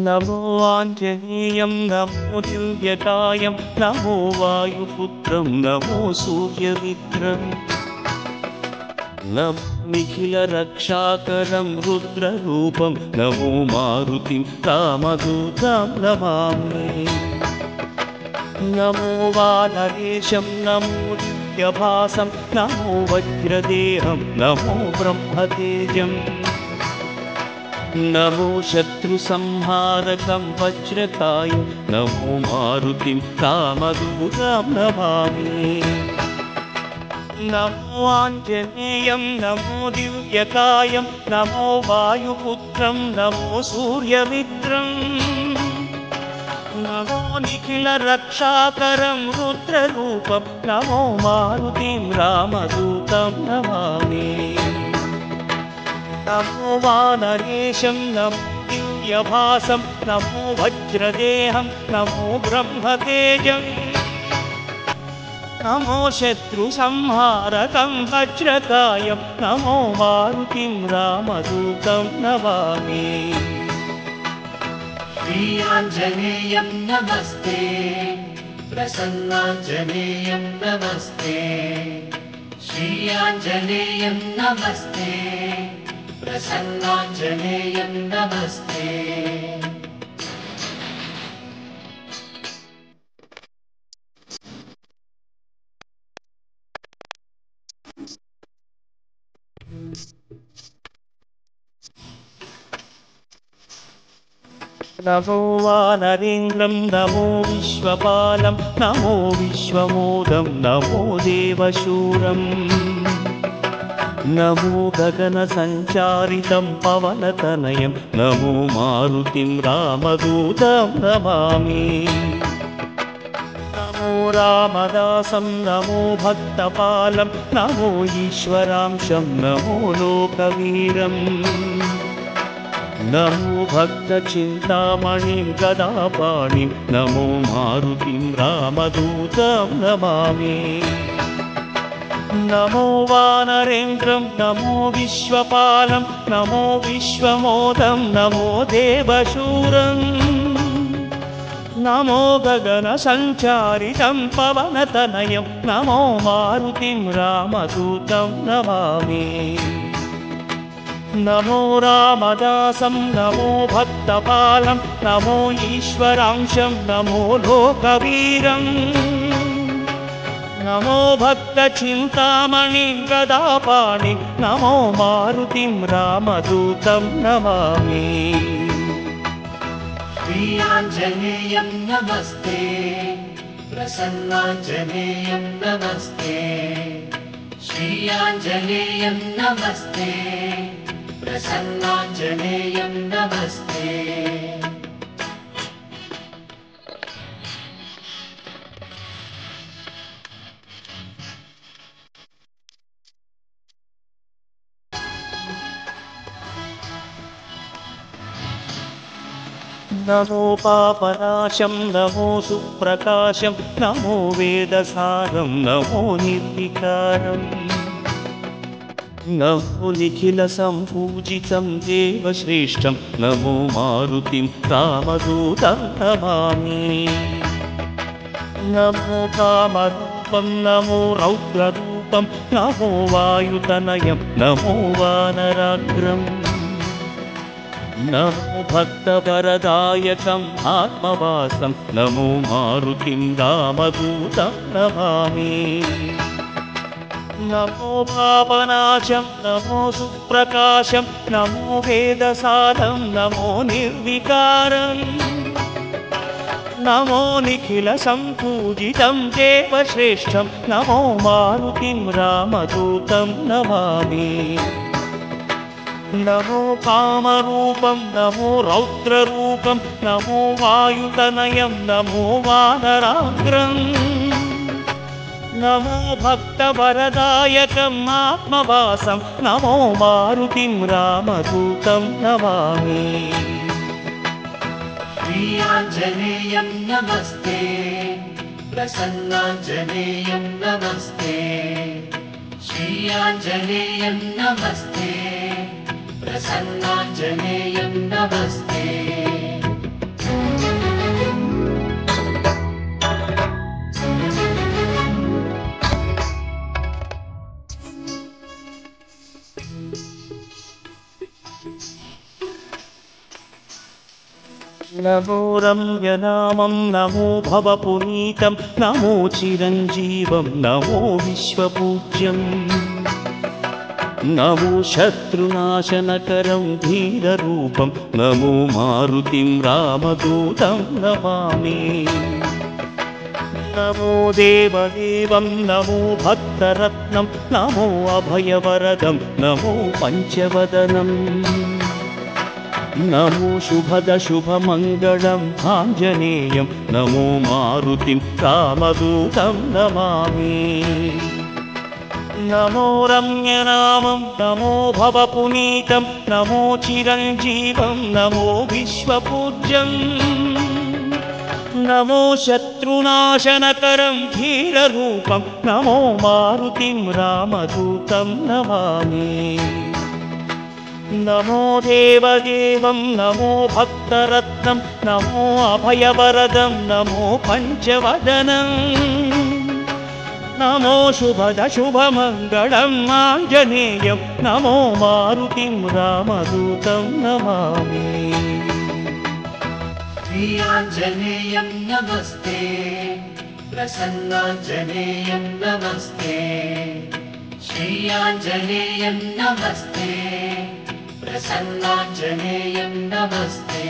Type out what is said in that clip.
नमो आञ्जनेयं नमो दिव्यकायं नमो वायुपुत्रं नमो सूर्यमित्रं नमो निखिलरक्षाकरं रुद्ररूपं नमो मारुतिं रामदूतं नमामि। नमो वानरेशं नमो दिव्यभासं नमो वज्रदेहं नमो ब्रह्मतेजम् नमो शत्रुसंहारकं वज्रकायं नमो मारुतिं रामदूतं नमामि। नमो आञ्जनेयं नमो दिव्यकायं नमो वायुपुत्रं नमो सूर्यमित्रं नमो निखिलरक्षाकरं रुद्ररूपं नमो मारुतिं रामदूतं नमामि। नमो वानरेशं नमो दिव्यभासं नमो वज्रदेहं नमो ब्रह्मतेजम् नमो शत्रुसंहारकं वज्रकायं नमो मारुतिं रामदूतं नमामि। श्री आञ्जनेयं नमस्ते प्रसन्नाञ्जनेयं नमस्ते श्री आञ्जनेयं नमस्ते प्रसन्नाञ्जनेयं नमस्ते। नमो वानरेन्द्रं नमो विश्वपालं नमो विश्वमोदं नमो देवशूरं नमो गगनसञ्चारितं पवनतनयं नमो मारुतिं रामदूतं नमामि। नमो रामदासं नमो भक्तपालं नमो ईश्वरांशं नमो लोकवीरम् नमो भक्तचिन्तामणिं गदापाणिं नमो मारुतिं रामदूतं नमामि। नमो वानरेन्द्रं नमो विश्वपालं नमो विश्वमोदं नमो देवशूरं नमो गगनसञ्चारितं पवनतनयं नमो मारुतिं रामदूतं नमामि। नमो रामदासं नमो भक्तपालं नमो ईश्वरांशं नमो लोकवीरं नमो भक्तचिन्तामणिं गदापाणिं नमो मारुतिं रामदूतं नमामि। श्री आञ्जनेयं नमस्ते प्रसन्नाञ्जनेयं नमस्ते श्री आञ्जनेयं नमस्ते प्रसन्नाञ्जनेयं नमस्ते। नमो पापनाशं नमो सुप्रकाशं नमो वेदसारं नमो निर्विकारम् नमो निखिलसम्पूजितं देवश्रेष्ठं नमो मारुतिं रामदूतं नमामि। नमो कामरूपं नमो रौद्ररूपं नमो वायुतनयं नमो वानराग्रम् नमो भक्तवरदायकम् आत्मवासं नमो मारुतिं रामदूतं नमामि। नमो पापनाशं नमो सुप्रकाशं नमो वेदसारं नमो निर्विकारम् नमो निखिलसम्पूजितं देवश्रेष्ठं नमो मारुतिं रामदूतं नमामि। नमो कामरूपं नमो रौद्ररूपं नमो वायुतनयं नमो वानराग्रम् नमो भक्तवरदायकम् आत्मवासं नमो मारुतिं रामदूतं नमामि। श्री आञ्जनेयं नमस्ते प्रसन्नाञ्जनेयं नमस्ते श्री आञ्जनेयं नमस्ते प्रसन्नाञ्जनेयं नमस्ते। नमो रम्यनामं नमो भवपुनीतं नमो चिरञ्जीवं नमो विश्वपूज्यम् नमो शत्रुनाशनकरं धीररूपं नमो मारुतिं रामदूतं नमामि नमो देवदेवं नमो भक्तरत्नं नमो अभयवरदं नमो पञ्चवदनम् नमो शुभदशुभमङ्गलम् आञ्जनेयं नमो मारुतिं रामदूतं नमामि नमो रम्यनामं नमो भवपुनीतं नमो चिरञ्जीवं नमो विश्वपूज्यम् नमो शत्रुनाशनकरं धीररूपं नमो मारुतिं रामदूतं नमामि नमो देवदेवं नमो भक्तरत्नं नमो अभयवरदं नमो पञ्चवदनम् नमो शुभदशुभमङ्गलम् आञ्जनेयं नमो मारुतिं रामदूतं नमामि श्रीयाञ्जनेयं नमस्ते प्रसन्नाञ्जनेयं नमस्ते श्रीयाञ्जनेयं नमस्ते प्रसन्नाञ्जनेयं नमस्ते